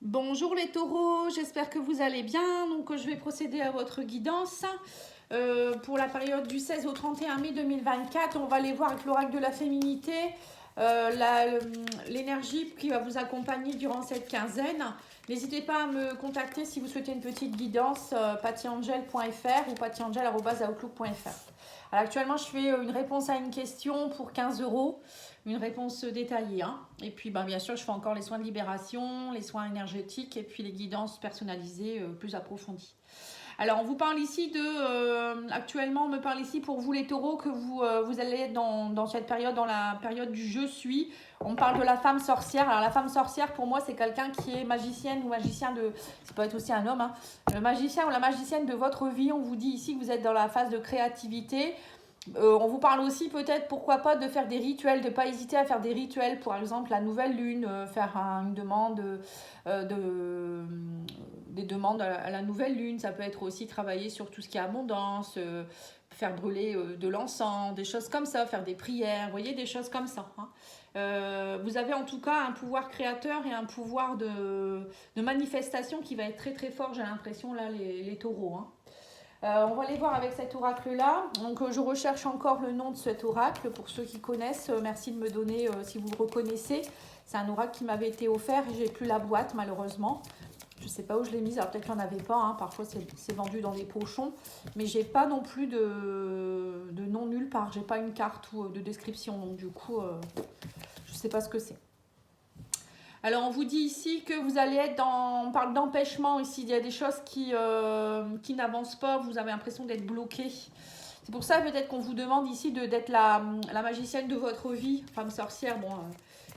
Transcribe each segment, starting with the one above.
Bonjour les taureaux, j'espère que vous allez bien. Donc je vais procéder à votre guidance pour la période du 16 au 31 mai 2024. On va aller voir avec l'oracle de la féminité l'énergie qui va vous accompagner durant cette quinzaine. N'hésitez pas à me contacter si vous souhaitez une petite guidance, pattyangel.fr ou pattyangel@outlook.fr. Alors actuellement, je fais une réponse à une question pour 15 euros, une réponse détaillée. Et puis, bien sûr, je fais encore les soins de libération, les soins énergétiques et puis les guidances personnalisées plus approfondies. Alors, on vous parle ici actuellement, on me parle ici pour vous les taureaux que vous allez être dans cette période, dans la période du je suis. On parle de la femme sorcière. Alors, la femme sorcière, pour moi, c'est quelqu'un qui est magicienne ou magicien de... Ça peut être aussi un homme. Le magicien ou la magicienne de votre vie. On vous dit ici que vous êtes dans la phase de créativité. On vous parle aussi peut-être, pourquoi pas, de faire des rituels, de ne pas hésiter à faire des rituels, par exemple la nouvelle lune, faire une demande, des demandes à la nouvelle lune. Ça peut être aussi travailler sur tout ce qui est abondance, faire brûler de l'encens, des choses comme ça, faire des prières, vous voyez, des choses comme ça. Vous avez en tout cas un pouvoir créateur et un pouvoir de manifestation qui va être très très fort, j'ai l'impression, là, les taureaux. On va aller voir avec cet oracle-là. Donc, je recherche encore le nom de cet oracle. Pour ceux qui connaissent, merci de me donner si vous le reconnaissez. C'est un oracle qui m'avait été offert et j'ai plus la boîte, malheureusement. Je ne sais pas où je l'ai mise. Alors, peut-être qu'il n'y en avait pas. Parfois, c'est vendu dans des pochons. Mais j'ai pas non plus de nom nulle part. J'ai pas une carte ou de description. Donc, du coup, je ne sais pas ce que c'est. Alors, on vous dit ici que vous allez être on parle d'empêchement ici. Il y a des choses qui n'avancent pas. Vous avez l'impression d'être bloqué. C'est pour ça peut-être qu'on vous demande ici d'être la magicienne de votre vie. Femme sorcière, bon,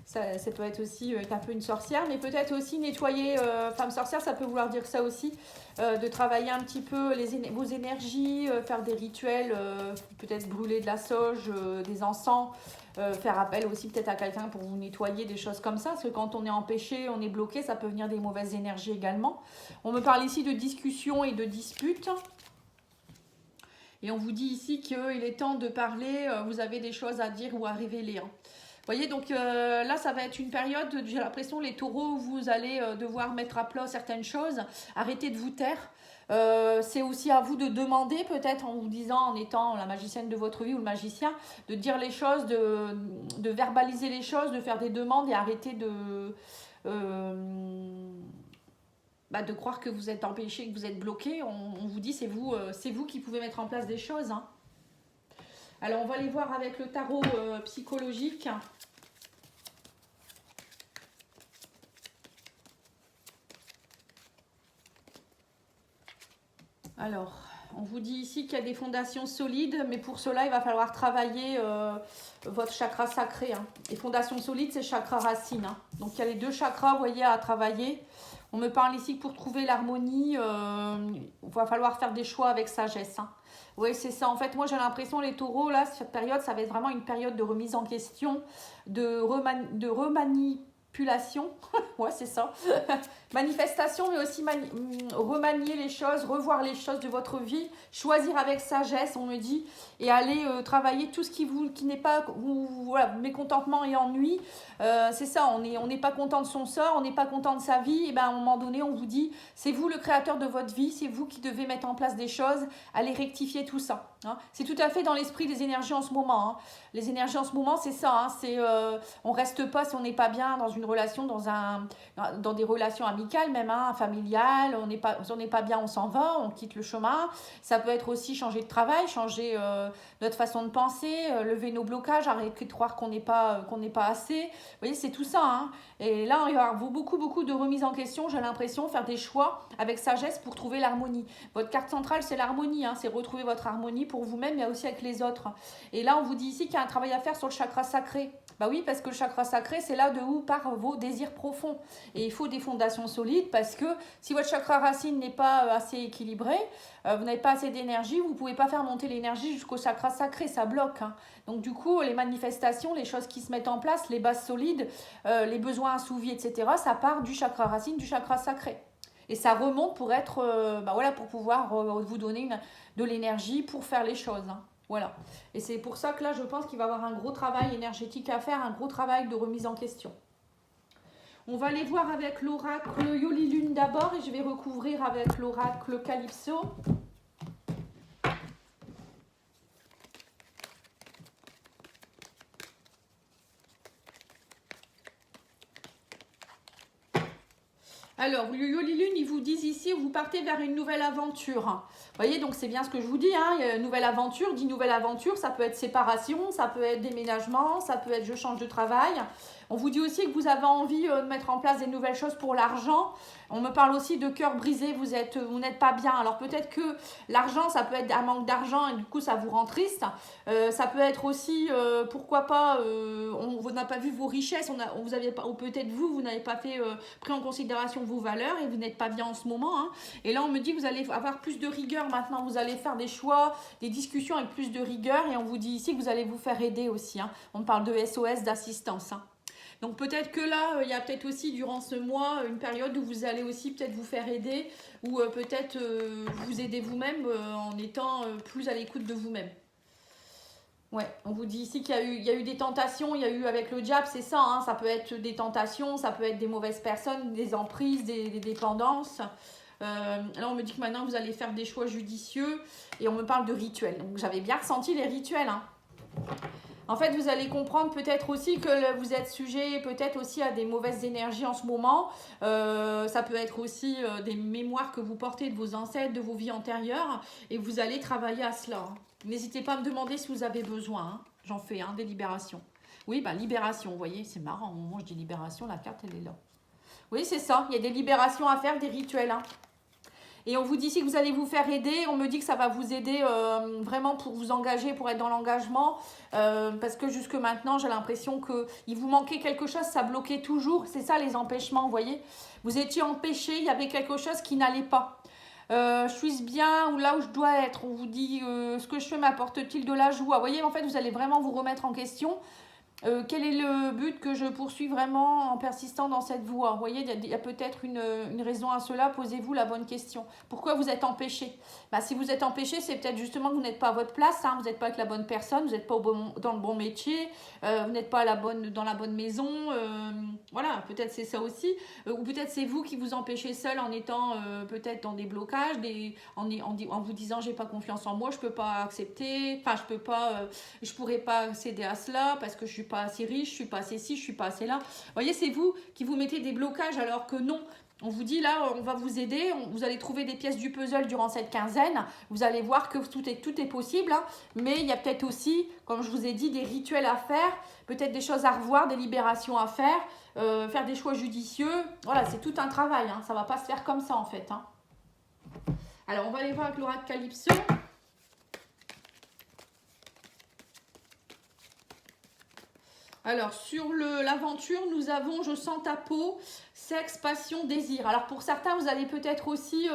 ça peut être aussi un peu une sorcière. Mais peut-être aussi nettoyer, femme sorcière, ça peut vouloir dire ça aussi. De travailler un petit peu vos énergies, faire des rituels, peut-être brûler de la sauge, des encens. Faire appel aussi peut-être à quelqu'un pour vous nettoyer, des choses comme ça, parce que quand on est empêché, on est bloqué, ça peut venir des mauvaises énergies également. On me parle ici de discussions et de disputes. Et on vous dit ici qu'il est temps de parler, vous avez des choses à dire ou à révéler. Vous voyez, donc là, ça va être une période, j'ai l'impression, les taureaux, où vous allez devoir mettre à plat certaines choses, arrêter de vous taire. C'est aussi à vous de demander, peut-être en vous disant, en étant la magicienne de votre vie ou le magicien, de dire les choses, de verbaliser les choses, de faire des demandes et arrêter de croire que vous êtes empêché, que vous êtes bloqué. On vous dit, c'est vous qui pouvez mettre en place des choses. Alors, on va aller voir avec le tarot psychologique. Alors, on vous dit ici qu'il y a des fondations solides, mais pour cela, il va falloir travailler votre chakra sacré. Et fondation solide, c'est chakra racine. Donc, il y a les deux chakras, vous voyez, à travailler. On me parle ici que pour trouver l'harmonie, il va falloir faire des choix avec sagesse. Oui, c'est ça. En fait, moi, j'ai l'impression, les taureaux, là, cette période, ça va être vraiment une période de remise en question, de remanipulation. Ouais, c'est ça. Manifestation, mais aussi remanier les choses, revoir les choses de votre vie, choisir avec sagesse, on me dit, et aller travailler tout ce qui n'est pas voilà, mécontentement et ennui. C'est ça, on n'est pas content de son sort, on n'est pas content de sa vie, et bien à un moment donné, on vous dit, c'est vous le créateur de votre vie, c'est vous qui devez mettre en place des choses, aller rectifier tout ça. C'est tout à fait dans l'esprit des énergies en ce moment. Les énergies en ce moment, c'est ça, on reste pas si on n'est pas bien dans une relation, dans des relations amicales même, familiales, on n'est pas bien, on s'en va, on quitte le chemin. Ça peut être aussi changer de travail, changer notre façon de penser, lever nos blocages, arrêter de croire qu'on n'est pas assez. Vous voyez, c'est tout ça. Et là, il va y avoir beaucoup de remises en question, j'ai l'impression, faire des choix avec sagesse pour trouver l'harmonie. Votre carte centrale, c'est l'harmonie, c'est retrouver votre harmonie pour vous-même, mais aussi avec les autres. Et là, on vous dit ici qu'il y a un travail à faire sur le chakra sacré. Bah oui, parce que le chakra sacré, c'est là de où partent vos désirs profonds. Et il faut des fondations solides parce que si votre chakra racine n'est pas assez équilibré, vous n'avez pas assez d'énergie, vous ne pouvez pas faire monter l'énergie jusqu'au chakra sacré, ça bloque. Donc du coup, les manifestations, les choses qui se mettent en place, les bases solides, les besoins assouvis, etc., ça part du chakra racine, du chakra sacré. Et ça remonte pour être, pour pouvoir vous donner de l'énergie pour faire les choses. Voilà. Et c'est pour ça que là, je pense qu'il va y avoir un gros travail énergétique à faire, un gros travail de remise en question. On va aller voir avec l'oracle Yoli Lune d'abord et je vais recouvrir avec l'oracle Calypso. Alors, le Yoli Lune, ils vous disent ici, vous partez vers une nouvelle aventure. Vous voyez, donc c'est bien ce que je vous dis, hein, nouvelle aventure, dit nouvelle aventure, ça peut être séparation, ça peut être déménagement, ça peut être je change de travail. On vous dit aussi que vous avez envie de mettre en place des nouvelles choses pour l'argent. On me parle aussi de cœur brisé, vous n'êtes pas bien. Alors peut-être que l'argent, ça peut être un manque d'argent et du coup ça vous rend triste. Ça peut être aussi, pourquoi pas, on n'a pas vu vos richesses, vous avez pas, ou peut-être vous n'avez pas pris en considération vos valeurs et vous n'êtes pas bien en ce moment. Hein. Et là on me dit que vous allez avoir plus de rigueur maintenant, vous allez faire des choix, des discussions avec plus de rigueur et on vous dit ici que vous allez vous faire aider aussi. Hein. On parle de SOS, d'assistance. Hein. Donc peut-être que là, il y a peut-être aussi durant ce mois une période où vous allez aussi peut-être vous faire aider ou peut-être vous aider vous-même en étant plus à l'écoute de vous-même. Ouais, on vous dit ici qu'il y a eu des tentations, il y a eu avec le diable, c'est ça, hein, ça peut être des tentations, ça peut être des mauvaises personnes, des emprises, des dépendances. Là, on me dit que maintenant, vous allez faire des choix judicieux et on me parle de rituels. Donc j'avais bien ressenti les rituels, hein. En fait, vous allez comprendre peut-être aussi que vous êtes sujet peut-être aussi à des mauvaises énergies en ce moment. Ça peut être aussi des mémoires que vous portez de vos ancêtres, de vos vies antérieures. Et vous allez travailler à cela. Hein. N'hésitez pas à me demander si vous avez besoin. Hein. J'en fais des libérations. Oui, bah libération, vous voyez, c'est marrant. Au moment où je dis libération, la carte, elle est là. Oui, c'est ça. Il y a des libérations à faire, des rituels. Hein. Et on vous dit ici que vous allez vous faire aider. On me dit que ça va vous aider vraiment pour vous engager, pour être dans l'engagement. Parce que jusque maintenant, j'ai l'impression qu'il vous manquait quelque chose, ça bloquait toujours. C'est ça les empêchements, vous voyez. Vous étiez empêché, il y avait quelque chose qui n'allait pas. Je suis bien ou là où je dois être. On vous dit ce que je fais m'apporte-t-il de la joie. Vous voyez, en fait, vous allez vraiment vous remettre en question. Quel est le but que je poursuis vraiment en persistant dans cette voie? Vous voyez, il y a peut-être une raison à cela. Posez-vous la bonne question. Pourquoi vous êtes empêché? Si vous êtes empêché, c'est peut-être justement que vous n'êtes pas à votre place. Hein, vous n'êtes pas avec la bonne personne, vous n'êtes pas dans le bon métier, vous n'êtes pas dans la bonne maison. Voilà, peut-être c'est ça aussi. Ou peut-être c'est vous qui vous empêchez seul en étant peut-être dans des blocages, en vous disant j'ai pas confiance en moi, je peux pas accepter, enfin je pourrais pas céder à cela parce que je suis pas assez riche, je suis pas assez ci, je suis pas assez là. Vous voyez, c'est vous qui vous mettez des blocages alors que non. On vous dit là, on va vous aider, vous allez trouver des pièces du puzzle durant cette quinzaine, vous allez voir que tout est possible, hein, mais il y a peut-être aussi, comme je vous ai dit, des rituels à faire, peut-être des choses à revoir, des libérations à faire, faire des choix judicieux. Voilà, c'est tout un travail, hein, ça ne va pas se faire comme ça en fait. Hein. Alors, on va aller voir avec l'oracle Calypso. Alors, sur l'aventure, nous avons « Je sens ta peau », sexe, passion, désir. Alors, pour certains, vous allez peut-être aussi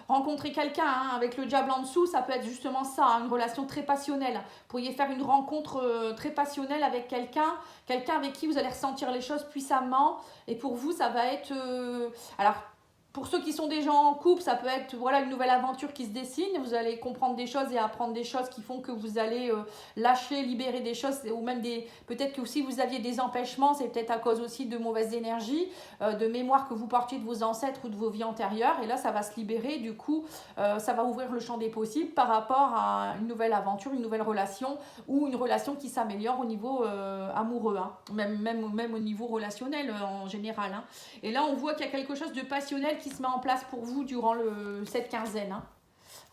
rencontrer quelqu'un. Hein, avec le diable en dessous, ça peut être justement ça, hein, une relation très passionnelle. Vous pourriez faire une rencontre très passionnelle avec quelqu'un avec qui vous allez ressentir les choses puissamment. Et pour vous, ça va être... alors, pour ceux qui sont déjà en couple, ça peut être voilà, une nouvelle aventure qui se dessine. Vous allez comprendre des choses et apprendre des choses qui font que vous allez lâcher, libérer des choses. Ou même peut-être que si vous aviez des empêchements, c'est peut-être à cause aussi de mauvaises énergies, de mémoire que vous portiez de vos ancêtres ou de vos vies antérieures. Et là, ça va se libérer. Du coup, ça va ouvrir le champ des possibles par rapport à une nouvelle aventure, une nouvelle relation ou une relation qui s'améliore au niveau amoureux. Hein. Même au niveau relationnel en général. Hein. Et là, on voit qu'il y a quelque chose de passionnel qui se met en place pour vous durant cette quinzaine. Hein.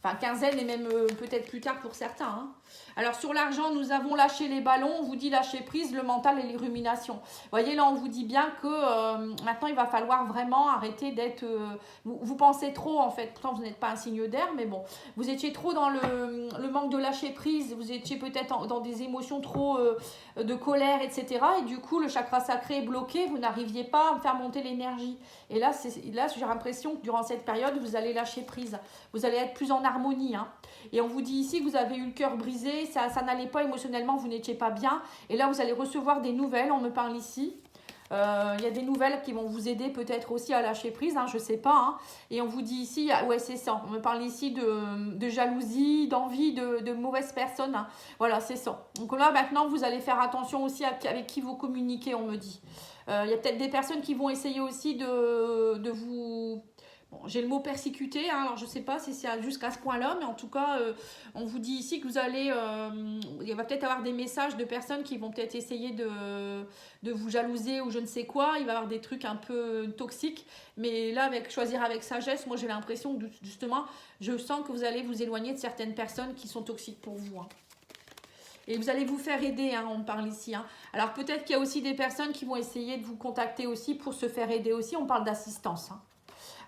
Enfin, quinzaine et même peut-être plus tard pour certains. Hein. Alors, sur l'argent, nous avons lâché les ballons. On vous dit lâcher prise, le mental et les ruminations. Vous voyez, là, on vous dit bien que maintenant, il va falloir vraiment arrêter d'être... vous pensez trop, en fait. Pourtant, vous n'êtes pas un signe d'air, mais bon. Vous étiez trop dans le manque de lâcher prise. Vous étiez peut-être dans des émotions trop de colère, etc. Et du coup, le chakra sacré est bloqué. Vous n'arriviez pas à faire monter l'énergie. Et là, j'ai l'impression que durant cette période, vous allez lâcher prise. Vous allez être plus en harmonie. Hein. Et on vous dit ici que vous avez eu le cœur brisé, ça n'allait pas émotionnellement, vous n'étiez pas bien. Et là, vous allez recevoir des nouvelles, on me parle ici. Il y a des nouvelles qui vont vous aider peut-être aussi à lâcher prise, hein, je sais pas. Hein. Et on vous dit ici, ouais c'est ça, on me parle ici de jalousie, d'envie, de mauvaises personnes. Hein. Voilà, c'est ça. Donc là maintenant vous allez faire attention aussi avec qui vous communiquez, on me dit. Il y a peut-être des personnes qui vont essayer aussi de vous... Bon, j'ai le mot persécuter, hein, alors je ne sais pas si c'est jusqu'à ce point-là, mais en tout cas, on vous dit ici que vous allez... il va peut-être avoir des messages de personnes qui vont peut-être essayer de vous jalouser ou je ne sais quoi. Il va y avoir des trucs un peu toxiques. Mais là, choisir avec sagesse, moi j'ai l'impression que justement, je sens que vous allez vous éloigner de certaines personnes qui sont toxiques pour vous. Hein. Et vous allez vous faire aider, hein, on parle ici. Hein. Alors peut-être qu'il y a aussi des personnes qui vont essayer de vous contacter aussi pour se faire aider aussi. On parle d'assistance. Hein.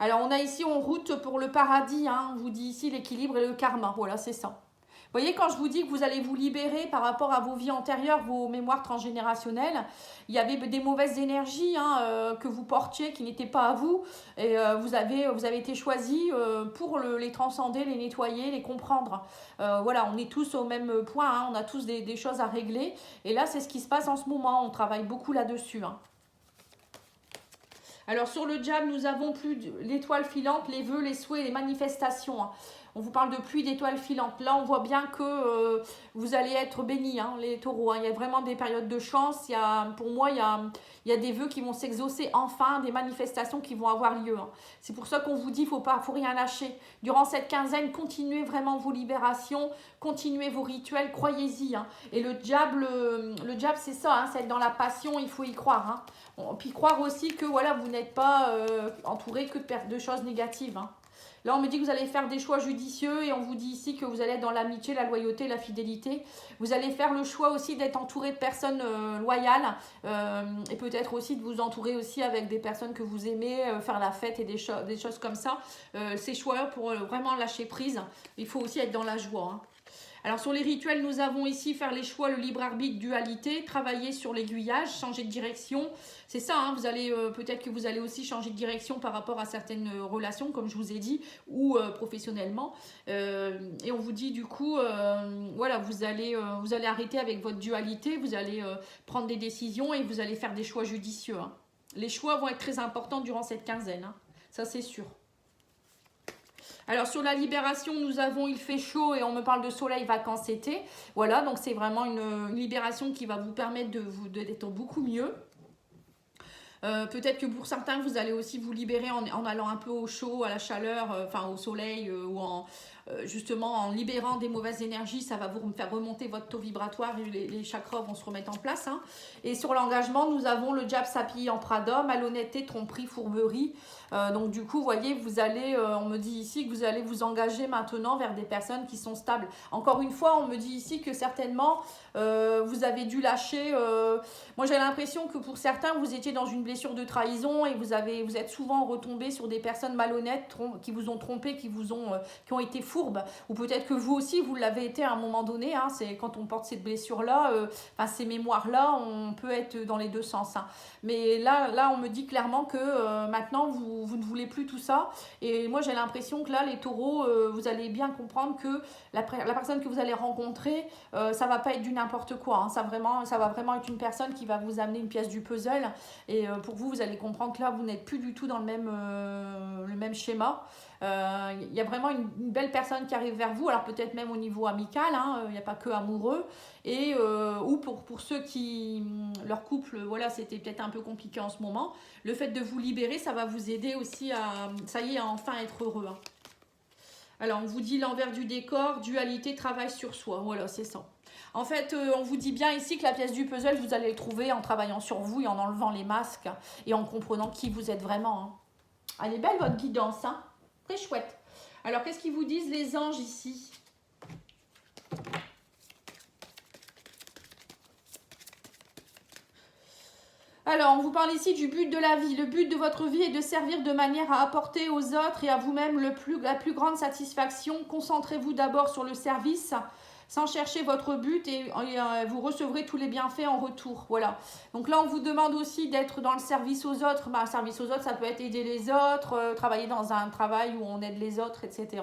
Alors, on a ici en route pour le paradis, hein, on vous dit ici l'équilibre et le karma, voilà, c'est ça. Vous voyez, quand je vous dis que vous allez vous libérer par rapport à vos vies antérieures, vos mémoires transgénérationnelles, il y avait des mauvaises énergies hein, que vous portiez, qui n'étaient pas à vous, et vous avez été choisi pour les transcender, les nettoyer, les comprendre. Voilà, on est tous au même point, hein, on a tous des choses à régler, et là, c'est ce qui se passe en ce moment, on travaille beaucoup là-dessus, hein. Alors sur le jab, nous avons plus l'étoile filante, les vœux, les souhaits, les manifestations. Hein. On vous parle de pluie d'étoiles filantes. Là, on voit bien que vous allez être bénis, hein, les taureaux. Hein. Il y a vraiment des périodes de chance. Pour moi, il y a des vœux qui vont s'exaucer enfin, des manifestations qui vont avoir lieu. Hein. C'est pour ça qu'on vous dit qu'il faut rien lâcher. Durant cette quinzaine, continuez vraiment vos libérations, continuez vos rituels, croyez-y. Hein. Et le jab, c'est ça, hein, c'est être dans la passion, il faut y croire. Hein. Puis croire aussi que voilà, vous n'êtes pas entouré que de choses négatives. Hein. Là, on me dit que vous allez faire des choix judicieux et on vous dit ici que vous allez être dans l'amitié, la loyauté, la fidélité. Vous allez faire le choix aussi d'être entouré de personnes loyales et peut-être aussi de vous entourer aussi avec des personnes que vous aimez, faire la fête et des choses comme ça. Ces choix pour vraiment lâcher prise, il faut aussi être dans la joie. Hein. Alors sur les rituels, nous avons ici faire les choix, le libre arbitre, dualité, travailler sur l'aiguillage, changer de direction. C'est ça, hein, vous allez peut-être que vous allez aussi changer de direction par rapport à certaines relations, comme je vous ai dit, ou professionnellement. Et on vous dit du coup, voilà, vous allez arrêter avec votre dualité, vous allez prendre des décisions et vous allez faire des choix judicieux. Hein. Les choix vont être très importants durant cette quinzaine, hein. Ça c'est sûr. Alors sur la libération, nous avons il fait chaud et on me parle de soleil, vacances, été. Voilà, donc c'est vraiment une libération qui va vous permettre d'être beaucoup mieux. Peut-être que pour certains, vous allez aussi vous libérer en allant un peu au chaud, à la chaleur, enfin au soleil ou justement en libérant des mauvaises énergies. Ça va vous faire remonter votre taux vibratoire et les chakras vont se remettre en place. Hein. Et sur l'engagement, nous avons le jab s'appuie en prada, malhonnêteté, tromperie, fourberie. Donc du coup, vous voyez, vous allez, on me dit ici que vous allez vous engager maintenant vers des personnes qui sont stables. Encore une fois, on me dit ici que certainement, vous avez dû lâcher. Moi, j'ai l'impression que pour certains, vous étiez dans une blessure de trahison et vous êtes souvent retombé sur des personnes malhonnêtes qui vous ont trompé, qui ont été fourbes. Ou peut-être que vous aussi, vous l'avez été à un moment donné. Hein, c'est quand on porte cette blessure-là, ces mémoires-là, on peut être dans les deux sens. Hein. Mais là, on me dit clairement que maintenant, vous ne voulez plus tout ça. Et moi, j'ai l'impression que là, les taureaux, vous allez bien comprendre que la personne que vous allez rencontrer, ça va pas être du n'importe quoi. Hein. Ça va vraiment être une personne qui va vous amener une pièce du puzzle. Et pour vous, vous allez comprendre que là, vous n'êtes plus du tout dans le même schéma. Il y a vraiment une belle personne qui arrive vers vous, alors peut-être même au niveau amical, hein, il n'y a pas que amoureux, et ou pour ceux qui, leur couple, voilà, c'était peut-être un peu compliqué en ce moment, le fait de vous libérer, ça va vous aider aussi à enfin être heureux. Hein. Alors, on vous dit l'envers du décor, dualité, travail sur soi, voilà, c'est ça. En fait, on vous dit bien ici que la pièce du puzzle, vous allez le trouver en travaillant sur vous et en enlevant les masques et en comprenant qui vous êtes vraiment. Hein. Elle est belle votre guidance, hein. Très chouette. Alors, qu'est-ce qu'ils vous disent les anges ici? Alors, on vous parle ici du but de la vie. Le but de votre vie est de servir de manière à apporter aux autres et à vous-même la plus grande satisfaction. Concentrez-vous d'abord sur le service, sans chercher votre but et vous recevrez tous les bienfaits en retour. Voilà. Donc là, on vous demande aussi d'être dans le service aux autres. Bah, service aux autres, ça peut être aider les autres, travailler dans un travail où on aide les autres, etc.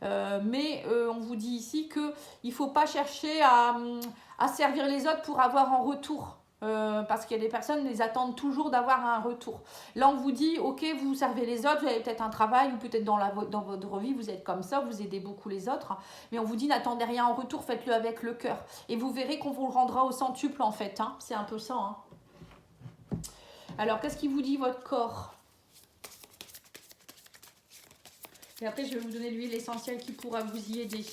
Mais on vous dit ici qu'il ne faut pas chercher à servir les autres pour avoir en retour. Parce qu'il y a des personnes, les attendent toujours d'avoir un retour. Là, on vous dit, ok, vous servez les autres, vous avez peut-être un travail, ou peut-être dans votre vie, vous êtes comme ça, vous aidez beaucoup les autres. Mais on vous dit, n'attendez rien en retour, faites-le avec le cœur. Et vous verrez qu'on vous le rendra au centuple, en fait. Hein. C'est un peu ça. Hein. Alors, qu'est-ce qu'il vous dit, votre corps? Et après, je vais vous donner l'huile essentielle qui pourra vous y aider.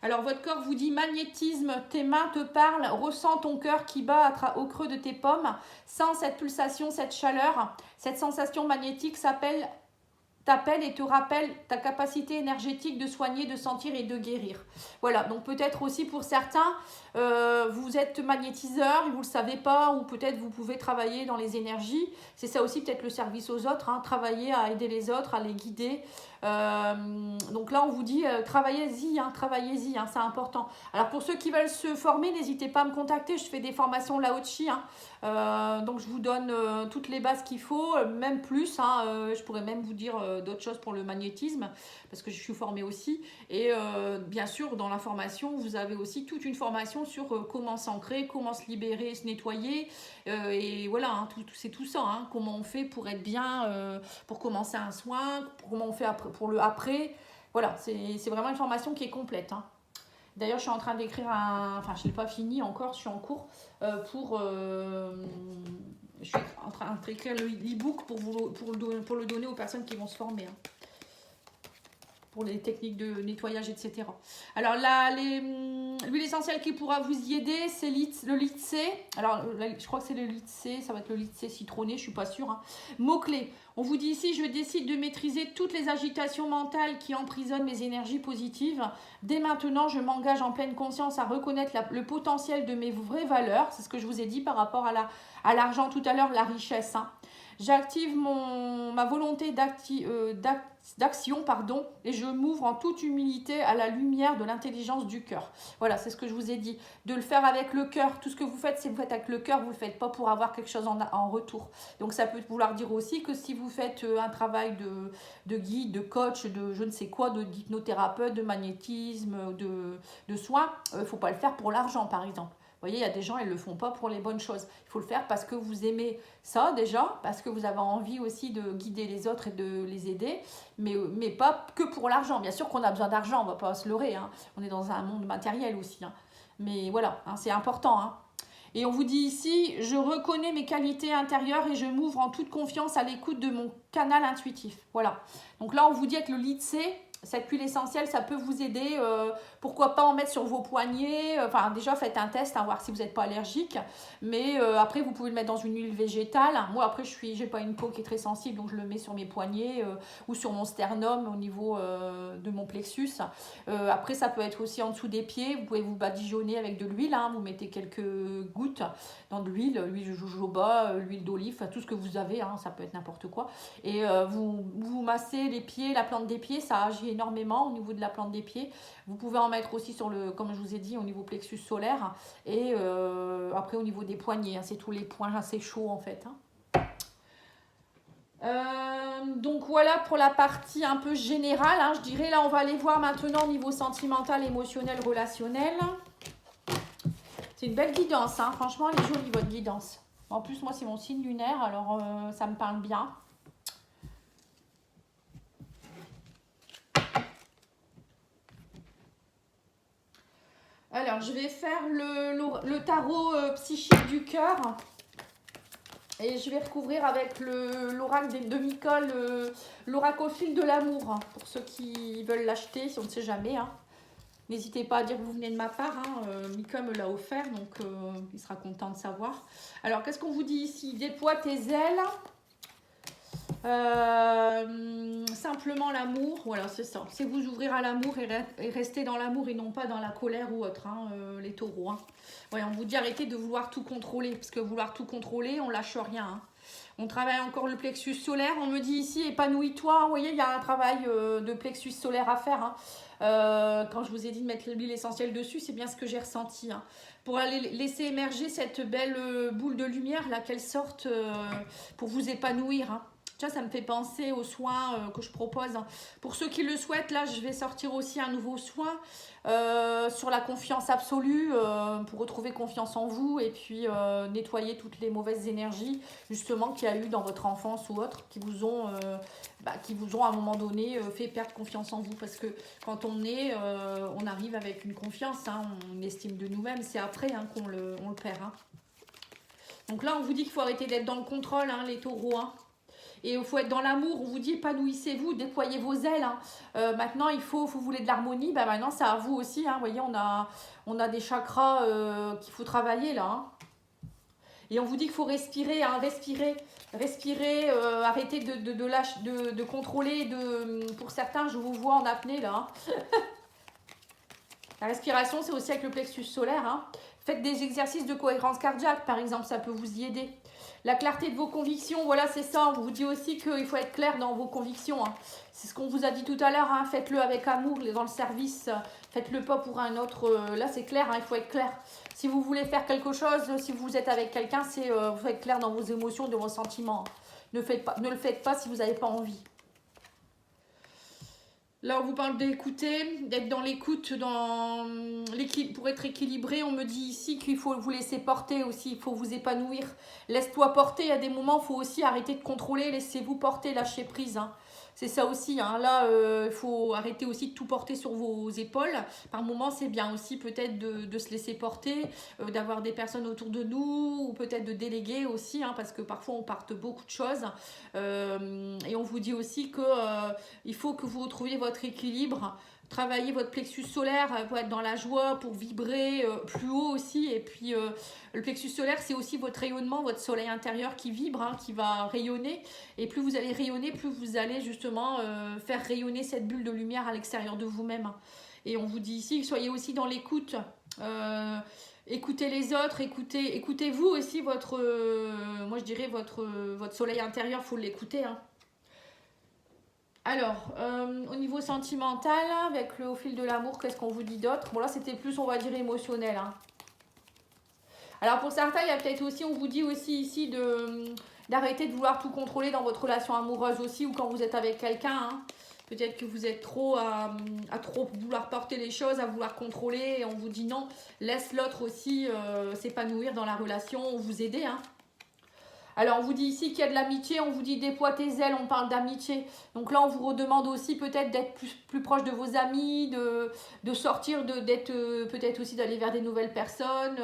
Alors, votre corps vous dit magnétisme, tes mains te parlent, ressens ton cœur qui bat au creux de tes pommes, sens cette pulsation, cette chaleur, cette sensation magnétique t'appelle et te rappelle ta capacité énergétique de soigner, de sentir et de guérir. Voilà, donc peut-être aussi pour certains, vous êtes magnétiseur et vous ne le savez pas, ou peut-être vous pouvez travailler dans les énergies. C'est ça aussi peut-être le service aux autres, hein, travailler à aider les autres, à les guider. Donc là on vous dit travaillez-y, hein, c'est important. Alors pour ceux qui veulent se former, n'hésitez pas à me contacter, je fais des formations Lao-Chi, hein. Donc je vous donne toutes les bases qu'il faut, même plus, hein, je pourrais même vous dire d'autres choses pour le magnétisme, parce que je suis formée aussi. Et bien sûr dans la formation vous avez aussi toute une formation sur comment s'ancrer, comment se libérer, se nettoyer, et voilà, hein, c'est tout ça, hein, comment on fait pour être bien, pour commencer un soin, comment on fait après, pour le après. Voilà, c'est vraiment une formation qui est complète, hein. D'ailleurs, je suis en train d'écrire enfin, je ne l'ai pas fini encore, je suis en cours je suis en train d'écrire l'e-book pour le donner aux personnes qui vont se former, hein, pour les techniques de nettoyage, etc. Alors, l'huile essentielle qui pourra vous y aider, c'est le litse. Alors, je crois que c'est le litse, ça va être le litse citronné, je ne suis pas sûre, hein. Mots-clés. On vous dit ici, je décide de maîtriser toutes les agitations mentales qui emprisonnent mes énergies positives. Dès maintenant, je m'engage en pleine conscience à reconnaître le potentiel de mes vraies valeurs. C'est ce que je vous ai dit par rapport à l'argent tout à l'heure, la richesse, hein. J'active ma volonté d'action, et je m'ouvre en toute humilité à la lumière de l'intelligence du cœur. Voilà, c'est ce que je vous ai dit. De le faire avec le cœur. Tout ce que vous faites, si vous faites avec le cœur, vous ne le faites pas pour avoir quelque chose en retour. Donc ça peut vouloir dire aussi que si vous faites un travail de guide, de coach, de je ne sais quoi, d'hypnothérapeute, de magnétisme, de soins, il ne faut pas le faire pour l'argent, par exemple. Vous voyez, il y a des gens, ils ne le font pas pour les bonnes choses. Il faut le faire parce que vous aimez ça déjà, parce que vous avez envie aussi de guider les autres et de les aider, mais pas que pour l'argent. Bien sûr qu'on a besoin d'argent, on ne va pas se leurrer, hein. On est dans un monde matériel aussi, hein. Mais voilà, hein, c'est important, hein. Et on vous dit ici, je reconnais mes qualités intérieures et je m'ouvre en toute confiance à l'écoute de mon canal intuitif. Voilà. Donc là, on vous dit avec le litse, cette huile essentielle, ça peut vous aider. Pourquoi pas en mettre sur vos poignets. Enfin, déjà, faites un test, hein, voir si vous n'êtes pas allergique. Mais après, vous pouvez le mettre dans une huile végétale. Moi, après, j'ai pas une peau qui est très sensible, donc je le mets sur mes poignets ou sur mon sternum au niveau de mon plexus. Après, ça peut être aussi en dessous des pieds. Vous pouvez vous badigeonner avec de l'huile, hein. Vous mettez quelques gouttes dans de l'huile de jojoba, l'huile d'olive, enfin, tout ce que vous avez, hein, ça peut être n'importe quoi. Et vous massez les pieds, la plante des pieds, ça agit énormément au niveau de la plante des pieds. Vous pouvez en mettre aussi sur comme je vous ai dit, au niveau plexus solaire. Et après au niveau des poignets, hein, c'est tous les points assez chauds en fait, hein. Donc voilà pour la partie un peu générale, hein, je dirais. Là on va aller voir maintenant au niveau sentimental, émotionnel, relationnel. C'est une belle guidance, hein. Franchement elle est jolie votre guidance. En plus moi c'est mon signe lunaire, alors ça me parle bien. Alors, je vais faire le tarot psychique du cœur. Et je vais recouvrir avec l'oracle de Micole, l'oracle au fil de l'amour. Hein, pour ceux qui veulent l'acheter, si on ne sait jamais. Hein. N'hésitez pas à dire que vous venez de ma part. Hein. Micole me l'a offert, donc il sera content de savoir. Alors, qu'est-ce qu'on vous dit ici? Déploie tes ailes. Simplement l'amour, voilà, c'est ça. C'est vous ouvrir à l'amour et rester dans l'amour et non pas dans la colère ou autre, hein, les taureaux. Hein. Ouais, on vous dit arrêtez de vouloir tout contrôler, parce que vouloir tout contrôler, on lâche rien. Hein. On travaille encore le plexus solaire. On me dit ici, épanouis-toi. Vous voyez, il y a un travail de plexus solaire à faire. Hein. Quand je vous ai dit de mettre l'huile essentielle dessus, c'est bien ce que j'ai ressenti. Hein. Pour aller laisser émerger cette belle boule de lumière, là, qu'elle sorte pour vous épanouir. Hein. Ça me fait penser aux soins que je propose. Pour ceux qui le souhaitent, là, je vais sortir aussi un nouveau soin sur la confiance absolue pour retrouver confiance en vous et puis nettoyer toutes les mauvaises énergies justement qu'il y a eu dans votre enfance ou autre qui vous ont à un moment donné fait perdre confiance en vous. Parce que quand on arrive avec une confiance, hein, on estime de nous-mêmes, c'est après hein, qu'on le perd. Hein. Donc là, on vous dit qu'il faut arrêter d'être dans le contrôle, hein, les taureaux. Hein. Et il faut être dans l'amour, on vous dit épanouissez-vous, déployez vos ailes. Hein. Maintenant, vous voulez de l'harmonie, maintenant c'est à vous aussi. Hein. Vous voyez, on a des chakras qu'il faut travailler là. Hein. Et on vous dit qu'il faut respirer, hein, respirer, arrêter de contrôler. Pour certains, je vous vois en apnée là. Hein. La respiration, c'est aussi avec le plexus solaire. Hein. Faites des exercices de cohérence cardiaque, par exemple, ça peut vous y aider. La clarté de vos convictions, voilà, c'est ça. On vous dit aussi qu'il faut être clair dans vos convictions. Hein. C'est ce qu'on vous a dit tout à l'heure. Hein. Faites-le avec amour, dans le service. Faites-le pas pour un autre. Là, c'est clair, hein, il faut être clair. Si vous voulez faire quelque chose, si vous êtes avec quelqu'un, vous êtes clair dans vos émotions, dans vos sentiments. Ne le faites pas si vous n'avez pas envie. Là, on vous parle d'écouter, d'être dans l'écoute, pour être équilibré. On me dit ici qu'il faut vous laisser porter aussi, il faut vous épanouir. Laisse-toi porter, il y a des moments, il faut aussi arrêter de contrôler, laissez-vous porter, lâchez prise. Hein. C'est ça aussi, hein. Là, il faut arrêter aussi de tout porter sur vos épaules. Par moments, c'est bien aussi peut-être de se laisser porter, d'avoir des personnes autour de nous, ou peut-être de déléguer aussi, hein, parce que parfois on parte beaucoup de choses. Et on vous dit aussi qu'il faut que vous retrouviez votre équilibre, travailler votre plexus solaire pour être dans la joie, pour vibrer plus haut aussi. Et puis le plexus solaire, c'est aussi votre rayonnement, votre soleil intérieur qui vibre, hein, qui va rayonner. Et plus vous allez rayonner, plus vous allez justement faire rayonner cette bulle de lumière à l'extérieur de vous-même. Et on vous dit ici, soyez aussi dans l'écoute. Écoutez les autres, écoutez-vous aussi moi je dirais votre soleil intérieur, il faut l'écouter. Hein. Alors, au niveau sentimental, avec au fil de l'amour, qu'est-ce qu'on vous dit d'autre? Bon là, c'était plus, on va dire, émotionnel. Hein. Alors, pour certains, il y a peut-être aussi, on vous dit aussi ici d'arrêter de vouloir tout contrôler dans votre relation amoureuse aussi, ou quand vous êtes avec quelqu'un. Hein. Peut-être que vous êtes trop à trop vouloir porter les choses, à vouloir contrôler, et on vous dit non, laisse l'autre aussi s'épanouir dans la relation, on vous aider. Hein. Alors, on vous dit ici qu'il y a de l'amitié, on vous dit déploie tes ailes, on parle d'amitié. Donc là, on vous redemande aussi peut-être d'être plus proche de vos amis, de sortir, d'être peut-être aussi d'aller vers des nouvelles personnes.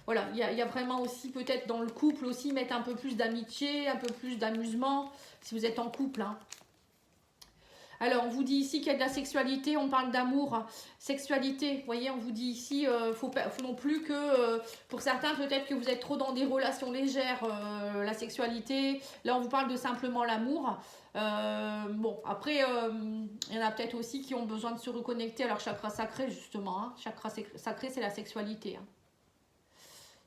Voilà, il y a vraiment aussi peut-être dans le couple aussi mettre un peu plus d'amitié, un peu plus d'amusement, si vous êtes en couple. Hein. Alors, on vous dit ici qu'il y a de la sexualité, on parle d'amour, sexualité. Vous voyez, on vous dit ici, faut non plus que, pour certains, peut-être que vous êtes trop dans des relations légères, la sexualité. Là, on vous parle de simplement l'amour. Bon, après, il y en a peut-être aussi qui ont besoin de se reconnecter à leur chakra sacré, justement. Hein. Chakra sacré, c'est la sexualité. Hein.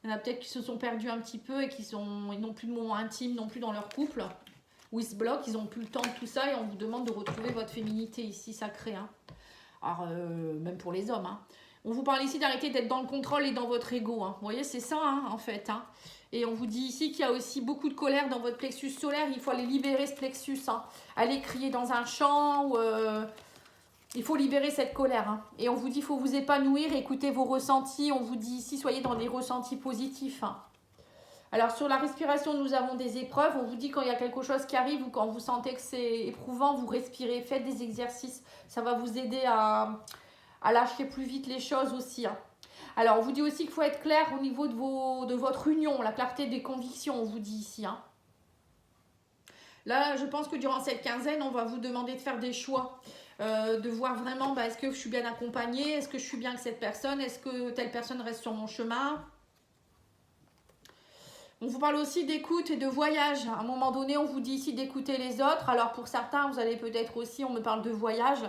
Il y en a peut-être qui se sont perdus un petit peu et qui n'ont plus de moments intimes non plus dans leur couple. Où ils se bloquent, ils n'ont plus le temps de tout ça et on vous demande de retrouver votre féminité ici sacrée. Hein. Alors, même pour les hommes. Hein. On vous parle ici d'arrêter d'être dans le contrôle et dans votre ego. Hein. Vous voyez, c'est ça hein, en fait. Hein. Et on vous dit ici qu'il y a aussi beaucoup de colère dans votre plexus solaire. Il faut aller libérer ce plexus. Hein. Aller crier dans un champ. Il faut libérer cette colère. Hein. Et on vous dit qu'il faut vous épanouir, écouter vos ressentis. On vous dit ici, soyez dans des ressentis positifs. Hein. Alors, sur la respiration, nous avons des épreuves. On vous dit quand il y a quelque chose qui arrive ou quand vous sentez que c'est éprouvant, vous respirez, faites des exercices. Ça va vous aider à lâcher plus vite les choses aussi. Hein. Alors, on vous dit aussi qu'il faut être clair au niveau de votre union, la clarté des convictions, on vous dit ici. Hein. Là, je pense que durant cette quinzaine, on va vous demander de faire des choix. De voir vraiment, est-ce que je suis bien accompagnée? Est-ce que je suis bien avec cette personne? Est-ce que telle personne reste sur mon chemin? On vous parle aussi d'écoute et de voyage. À un moment donné, on vous dit ici d'écouter les autres. Alors pour certains, vous allez peut-être aussi, on me parle de voyage.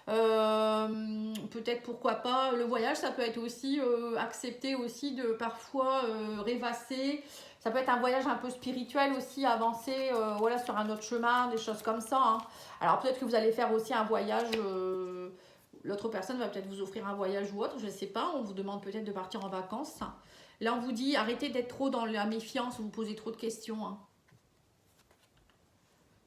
Peut-être pourquoi pas. Le voyage, ça peut être aussi accepter aussi de parfois rêvasser. Ça peut être un voyage un peu spirituel aussi, avancer voilà, sur un autre chemin, des choses comme ça. Hein. Alors peut-être que vous allez faire aussi un voyage... L'autre personne va peut-être vous offrir un voyage ou autre, je ne sais pas. On vous demande peut-être de partir en vacances. Là, on vous dit, arrêtez d'être trop dans la méfiance, vous posez trop de questions. Hein.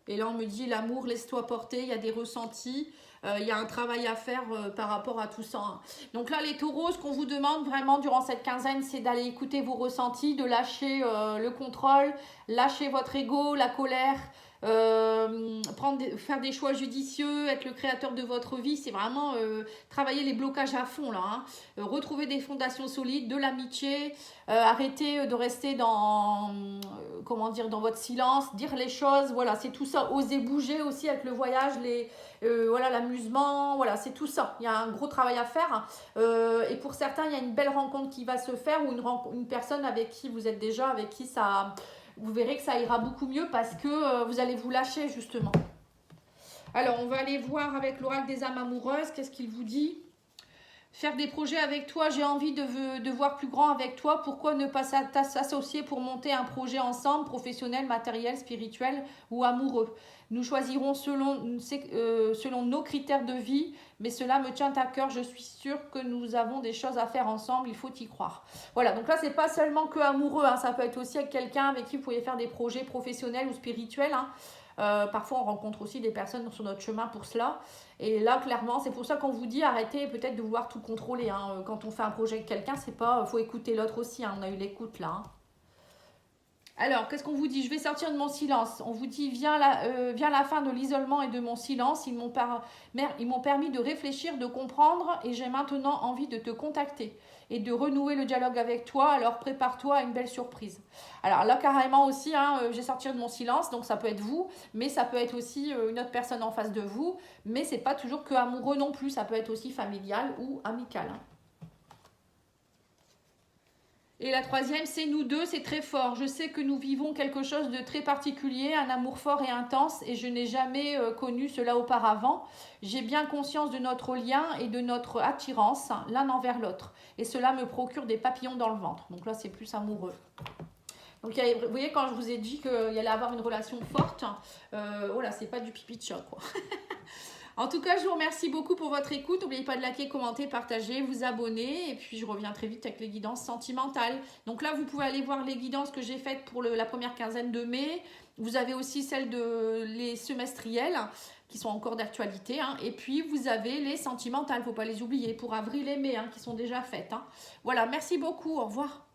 Et là, on me dit l'amour, laisse-toi porter, il y a des ressentis, il y a un travail à faire par rapport à tout ça, hein. Donc là, les taureaux, ce qu'on vous demande vraiment durant cette quinzaine, c'est d'aller écouter vos ressentis, de lâcher le contrôle, lâcher votre ego, la colère, faire des choix judicieux, être le créateur de votre vie. C'est vraiment travailler les blocages à fond là, hein. Retrouver des fondations solides, de l'amitié, arrêter de rester dans, comment dire, dans votre silence, dire les choses, voilà, c'est tout ça. Oser bouger aussi avec le voyage, voilà, l'amusement, voilà, c'est tout ça. Il y a un gros travail à faire. Et pour certains, il y a une belle rencontre qui va se faire, ou une personne avec qui vous êtes déjà, avec qui ça, vous verrez que ça ira beaucoup mieux parce que vous allez vous lâcher justement. Alors, on va aller voir avec l'oracle des âmes amoureuses, qu'est-ce qu'il vous dit? Faire des projets avec toi, j'ai envie de voir plus grand avec toi. Pourquoi ne pas s'associer pour monter un projet ensemble, professionnel, matériel, spirituel ou amoureux? Nous choisirons selon nos critères de vie, mais cela me tient à cœur. Je suis sûre que nous avons des choses à faire ensemble, il faut y croire. Voilà, donc là, c'est pas seulement que amoureux, hein, ça peut être aussi avec quelqu'un avec qui vous pouvez faire des projets professionnels ou spirituels, hein. Parfois, on rencontre aussi des personnes sur notre chemin pour cela. Et là, clairement, c'est pour ça qu'on vous dit arrêtez peut-être de vouloir tout contrôler, hein. Quand on fait un projet avec quelqu'un, c'est pas, faut écouter l'autre aussi, hein. On a eu l'écoute là, hein. Alors, qu'est-ce qu'on vous dit? Je vais sortir de mon silence. On vous dit, viens la fin de l'isolement et de mon silence. Ils m'ont permis de réfléchir, de comprendre, et j'ai maintenant envie de te contacter et de renouer le dialogue avec toi. Alors, prépare-toi à une belle surprise. Alors là, carrément aussi, hein, j'ai sorti de mon silence, donc ça peut être vous, mais ça peut être aussi une autre personne en face de vous. Mais c'est pas toujours que amoureux non plus, ça peut être aussi familial ou amical, hein. Et la troisième, c'est nous deux, c'est très fort. Je sais que nous vivons quelque chose de très particulier, un amour fort et intense, et je n'ai jamais connu cela auparavant. J'ai bien conscience de notre lien et de notre attirance l'un envers l'autre. Et cela me procure des papillons dans le ventre. Donc là, c'est plus amoureux. Donc, vous voyez, quand je vous ai dit qu'il y allait avoir une relation forte, voilà, c'est pas du pipi de chat, quoi. En tout cas, je vous remercie beaucoup pour votre écoute. N'oubliez pas de liker, commenter, partager, vous abonner. Et puis, je reviens très vite avec les guidances sentimentales. Donc là, vous pouvez aller voir les guidances que j'ai faites pour la première quinzaine de mai. Vous avez aussi celles de les semestrielles qui sont encore d'actualité, hein. Et puis, vous avez les sentimentales, il ne faut pas les oublier, pour avril et mai, hein, qui sont déjà faites, hein. Voilà, merci beaucoup. Au revoir.